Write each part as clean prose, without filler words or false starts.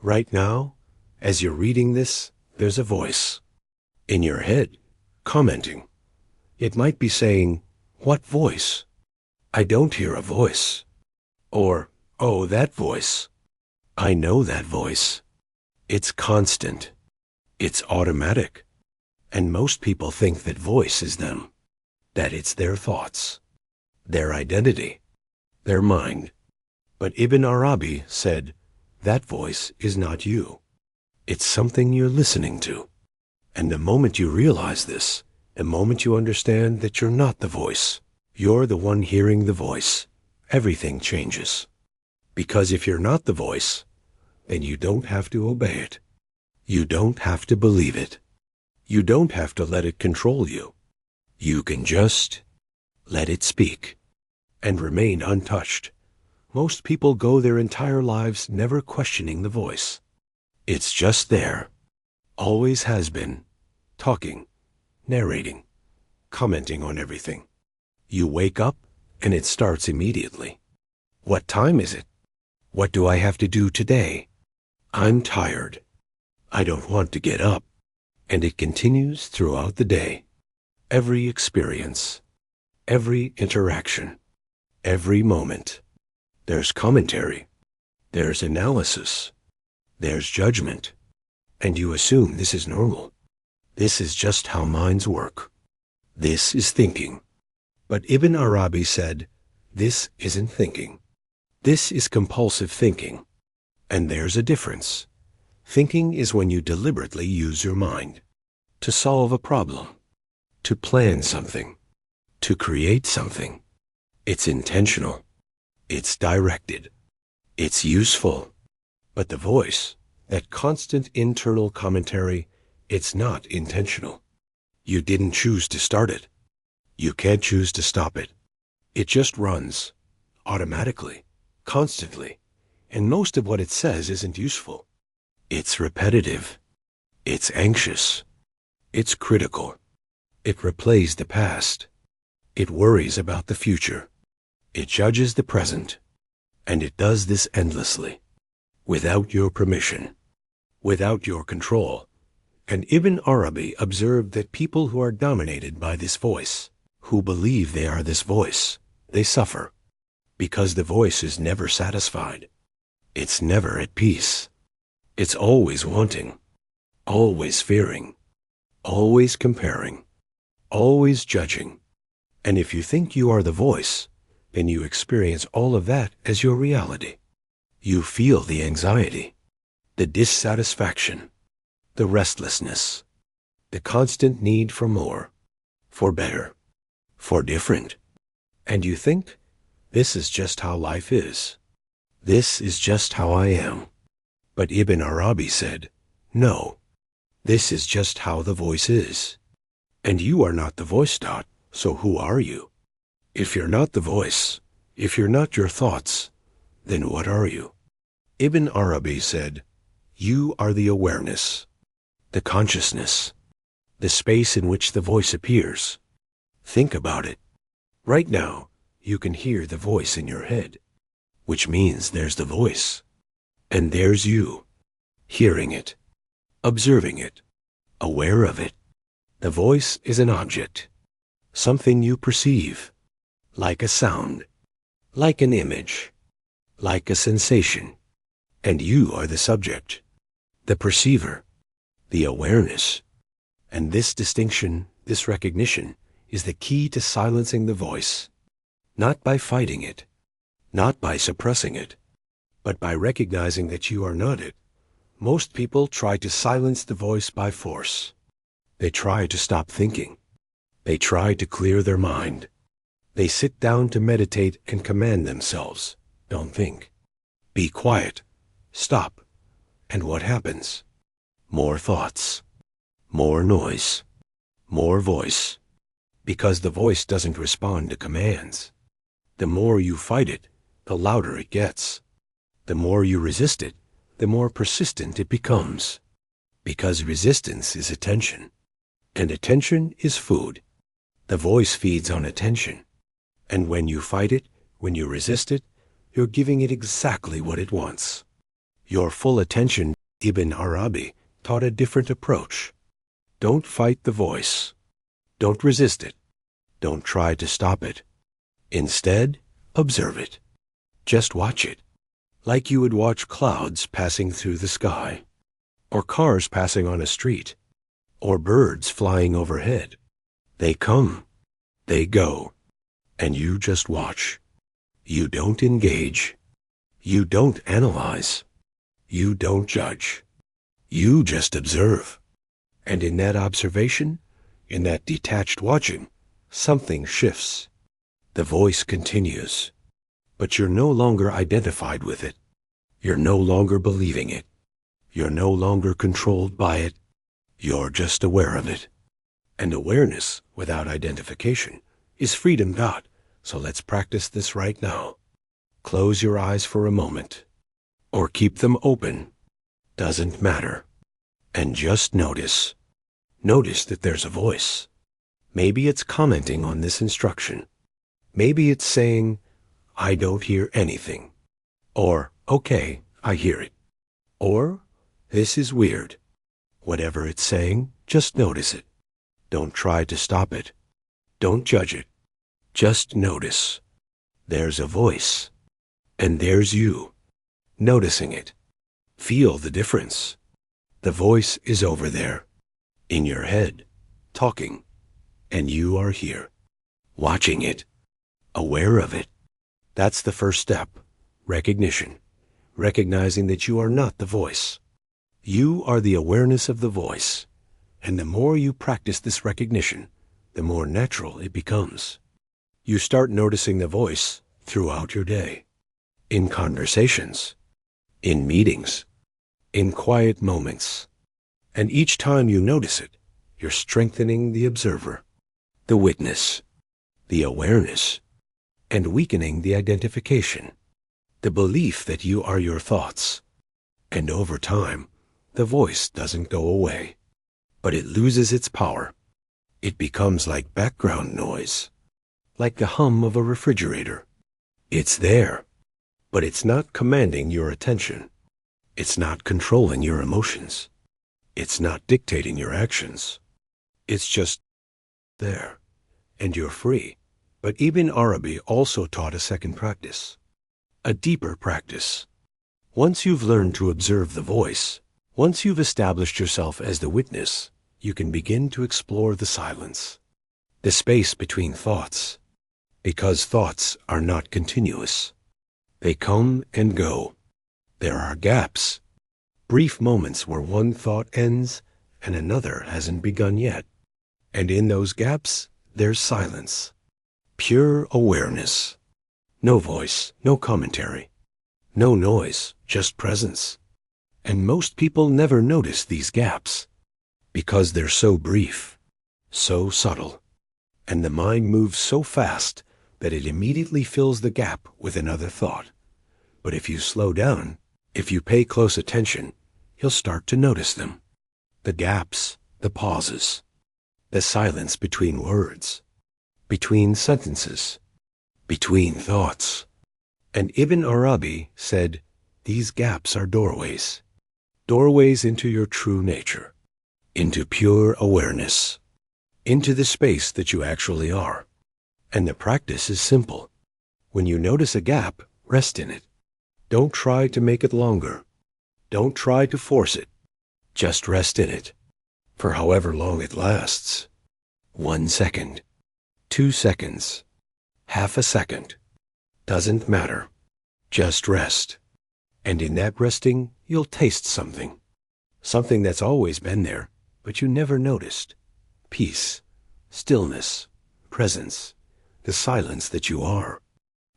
Right now, as you're reading this, there's a voice in your head commenting. It might be saying, "What voice? I don't hear a voice." Or, "Oh, that voice. I know that voice. It's constant. It's automatic." And most people think that voice is them, that it's their thoughts, their identity, their mind. But Ibn Arabi said, that voice is not you. It's something you're listening to. And the moment you realize this, the moment you understand that you're not the voice, you're the one hearing the voice, everything changes. Because if you're not the voice, then you don't have to obey it. You don't have to believe it. You don't have to let it control you. You can just let it speak and remain untouched. Most people go their entire lives never questioning the voice. It's just there, always has been, talking, narrating, commenting on everything. You wake up and it starts immediately. What time is it? What do I have to do today? I'm tired. I don't want to get up. And it continues throughout the day. Every experience, every interaction, every moment. There's commentary, there's analysis, there's judgment, and you assume this is normal. This is just how minds work. This is thinking. But Ibn Arabi said, this isn't thinking. This is compulsive thinking. And there's a difference. Thinking is when you deliberately use your mind to solve a problem, to plan something, to create something. It's intentional. It's directed. It's useful. But the voice, that constant internal commentary, it's not intentional. You didn't choose to start it. You can't choose to stop it. It just runs, automatically, constantly, and most of what it says isn't useful. It's repetitive. It's anxious. It's critical. It replays the past. It worries about the future. It judges the present. And it does this endlessly, without your permission, without your control. And Ibn Arabi observed that people who are dominated by this voice, who believe they are this voice, they suffer, because the voice is never satisfied. It's never at peace. It's always wanting, always fearing, always comparing, always judging. And if you think you are the voice, then you experience all of that as your reality. You feel the anxiety, the dissatisfaction, the restlessness, the constant need for more, for better, for different. And you think, this is just how life is. This is just how I am. But Ibn Arabi said, no, this is just how the voice is. And you are not the voice, so who are you? If you're not the voice, if you're not your thoughts, then what are you? Ibn Arabi said, you are the awareness, the consciousness, the space in which the voice appears. Think about it. Right now, you can hear the voice in your head, which means there's the voice. And there's you, hearing it, observing it, aware of it. The voice is an object, something you perceive, like a sound, like an image, like a sensation. And you are the subject, the perceiver, the awareness. And this distinction, this recognition, is the key to silencing the voice, not by fighting it, not by suppressing it, but by recognizing that you are not it. Most people try to silence the voice by force. They try to stop thinking. They try to clear their mind. They sit down to meditate and command themselves, don't think. Be quiet. Stop. And what happens? More thoughts. More noise. More voice. Because the voice doesn't respond to commands. The more you fight it, the louder it gets. The more you resist it, the more persistent it becomes. Because resistance is attention. And attention is food. The voice feeds on attention. And when you fight it, when you resist it, you're giving it exactly what it wants. Your full attention. Ibn Arabi taught a different approach. Don't fight the voice. Don't resist it. Don't try to stop it. Instead, observe it. Just watch it, like you would watch clouds passing through the sky, or cars passing on a street, or birds flying overhead. They come, they go, and you just watch. You don't engage. You don't analyze. You don't judge. You just observe. And in that observation, in that detached watching, something shifts. The voice continues, but you're no longer identified with it. You're no longer believing it. You're no longer controlled by it. You're just aware of it. And awareness without identification is freedom. So let's practice this right now. Close your eyes for a moment, or keep them open. Doesn't matter. And just notice. Notice that there's a voice. Maybe it's commenting on this instruction. Maybe it's saying, I don't hear anything. Or, okay, I hear it. Or, this is weird. Whatever it's saying, just notice it. Don't try to stop it. Don't judge it. Just notice. There's a voice. And there's you, noticing it. Feel the difference. The voice is over there, in your head, talking, and you are here, watching it, aware of it. That's the first step, recognition, recognizing that you are not the voice. You are the awareness of the voice, and the more you practice this recognition, the more natural it becomes. You start noticing the voice throughout your day. In conversations, in meetings, in quiet moments. And each time you notice it, you're strengthening the observer, the witness, the awareness, and weakening the identification, the belief that you are your thoughts. And over time, the voice doesn't go away, but it loses its power. It becomes like background noise, like the hum of a refrigerator. It's there. But it's not commanding your attention. It's not controlling your emotions. It's not dictating your actions. It's just there, and you're free. But Ibn Arabi also taught a second practice, a deeper practice. Once you've learned to observe the voice, once you've established yourself as the witness, you can begin to explore the silence, the space between thoughts, because thoughts are not continuous. They come and go. There are gaps, brief moments where one thought ends and another hasn't begun yet. And in those gaps, there's silence, pure awareness. No voice, no commentary, no noise, just presence. And most people never notice these gaps because they're so brief, so subtle, and the mind moves so fast that it immediately fills the gap with another thought. But if you slow down, if you pay close attention, you'll start to notice them. The gaps, the pauses, the silence between words, between sentences, between thoughts. And Ibn Arabi said, these gaps are doorways, doorways into your true nature, into pure awareness, into the space that you actually are. And the practice is simple. When you notice a gap, rest in it. Don't try to make it longer. Don't try to force it. Just rest in it, for however long it lasts. 1 second, 2 seconds, half a second. Doesn't matter. Just rest. And in that resting, you'll taste something. Something that's always been there, but you never noticed. Peace, stillness, presence, the silence that you are.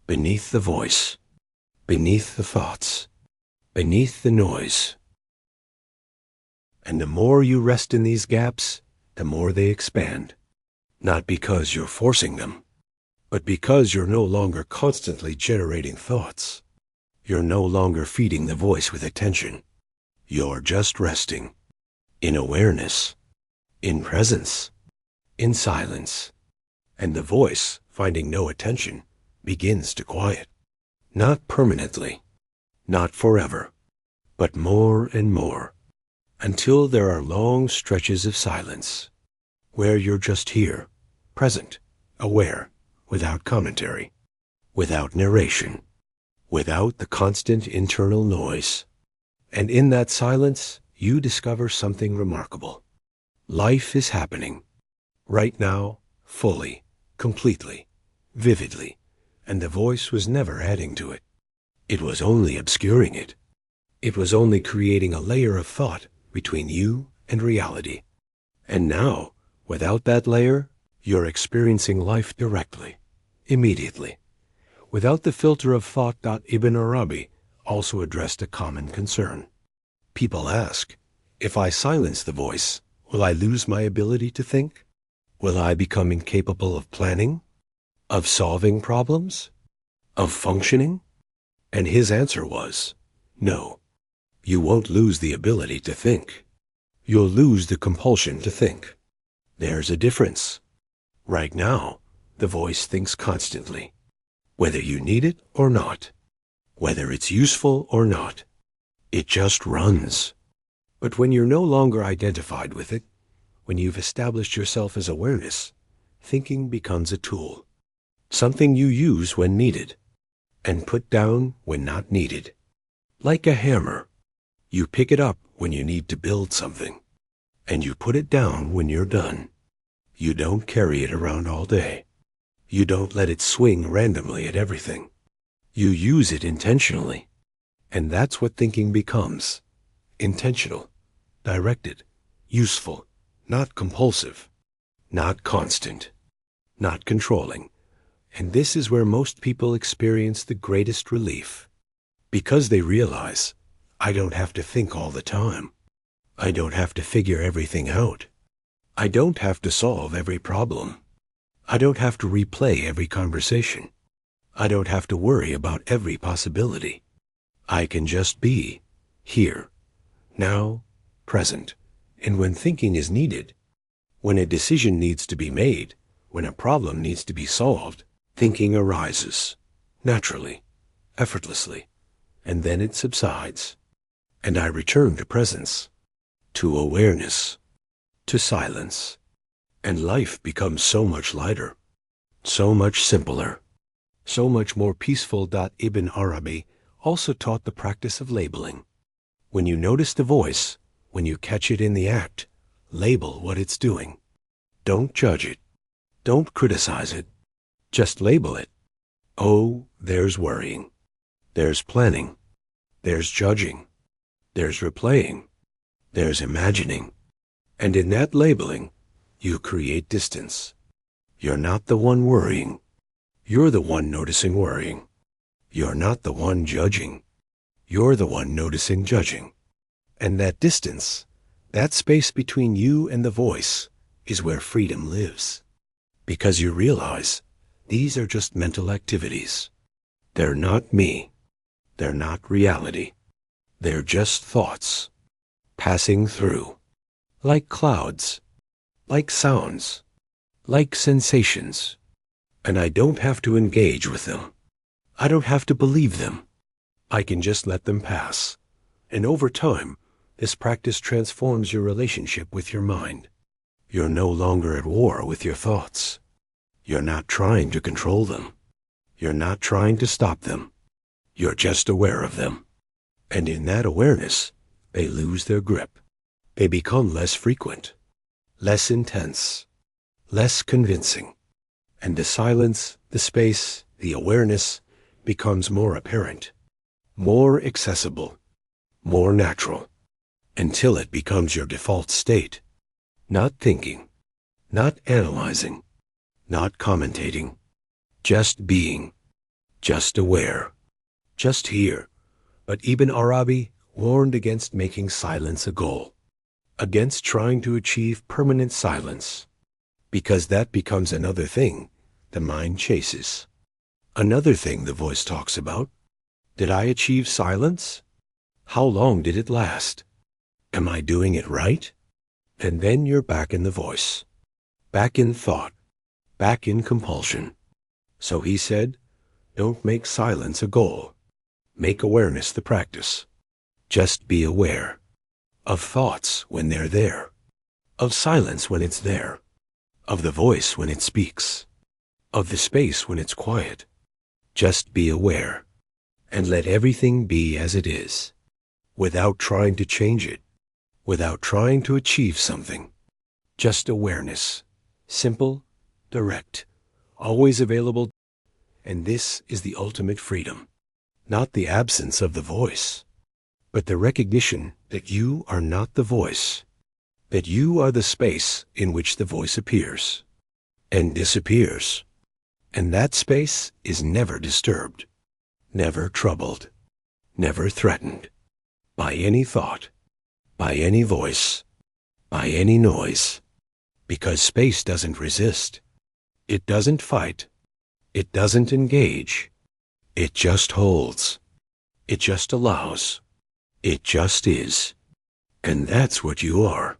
Beneath the voice, beneath the thoughts, beneath the noise. And the more you rest in these gaps, the more they expand. Not because you're forcing them, but because you're no longer constantly generating thoughts. You're no longer feeding the voice with attention. You're just resting, in awareness, in presence, in silence. And the voice, finding no attention, begins to quiet. Not permanently, not forever, but more and more, until there are long stretches of silence, where you're just here, present, aware, without commentary, without narration, without the constant internal noise. And in that silence, you discover something remarkable. Life is happening, right now, fully, completely, vividly, and the voice was never adding to it. It was only obscuring it. It was only creating a layer of thought between you and reality. And now, without that layer, you're experiencing life directly, immediately, without the filter of thought. Ibn Arabi also addressed a common concern. People ask, if I silence the voice, will I lose my ability to think? Will I become incapable of planning, of solving problems, of functioning? And his answer was, no, you won't lose the ability to think. You'll lose the compulsion to think. There's a difference. Right now, the voice thinks constantly, whether you need it or not, whether it's useful or not. It just runs. But when you're no longer identified with it, when you've established yourself as awareness, thinking becomes a tool, something you use when needed, and put down when not needed. Like a hammer, you pick it up when you need to build something, and you put it down when you're done. You don't carry it around all day. You don't let it swing randomly at everything. You use it intentionally. And that's what thinking becomes. Intentional, directed, useful, not compulsive, not constant, not controlling. And this is where most people experience the greatest relief, because they realize, I don't have to think all the time. I don't have to figure everything out. I don't have to solve every problem. I don't have to replay every conversation. I don't have to worry about every possibility. I can just be here, now, present. And when thinking is needed, when a decision needs to be made, when a problem needs to be solved, thinking arises, naturally, effortlessly, and then it subsides. And I return to presence, to awareness, to silence. And life becomes so much lighter, so much simpler, so much more peaceful. Ibn Arabi also taught the practice of labeling. When you notice the voice, when you catch it in the act, label what it's doing. Don't judge it. Don't criticize it. Just label it. Oh, there's worrying. There's planning. There's judging. There's replaying. There's imagining. And in that labeling, you create distance. You're not the one worrying. You're the one noticing worrying. You're not the one judging. You're the one noticing judging. And that distance, that space between you and the voice, is where freedom lives. Because you realize these are just mental activities. They're not me. They're not reality. They're just thoughts, passing through, like clouds, like sounds, like sensations. And I don't have to engage with them. I don't have to believe them. I can just let them pass. And over time, this practice transforms your relationship with your mind. You're no longer at war with your thoughts. You're not trying to control them. You're not trying to stop them. You're just aware of them. And in that awareness, they lose their grip. They become less frequent, less intense, less convincing. And the silence, the space, the awareness becomes more apparent, more accessible, more natural, until it becomes your default state. Not thinking, not analyzing, not commentating, just being, just aware, just here. But Ibn Arabi warned against making silence a goal, against trying to achieve permanent silence, because that becomes another thing the mind chases. Another thing the voice talks about. Did I achieve silence? How long did it last? Am I doing it right? And then you're back in the voice, back in thought, back in compulsion. So he said, don't make silence a goal. Make awareness the practice. Just be aware of thoughts when they're there, of silence when it's there, of the voice when it speaks, of the space when it's quiet. Just be aware and let everything be as it is, without trying to change it, without trying to achieve something. Just awareness, simple, direct, always available. And this is the ultimate freedom, not the absence of the voice, but the recognition that you are not the voice, that you are the space in which the voice appears and disappears. And that space is never disturbed, never troubled, never threatened by any thought, by any voice, by any noise, because space doesn't resist. It doesn't fight. It doesn't engage. It just holds. It just allows. It just is. And that's what you are.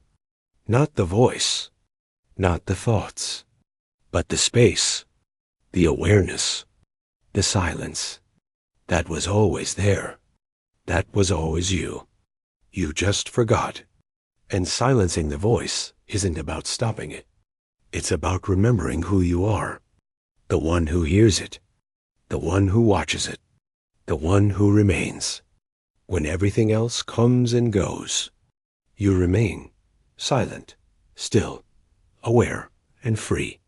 Not the voice, not the thoughts, but the space, the awareness, the silence. That was always there. That was always you. You just forgot. And silencing the voice isn't about stopping it. It's about remembering who you are. The one who hears it. The one who watches it. The one who remains. When everything else comes and goes, you remain silent, still, aware, and free.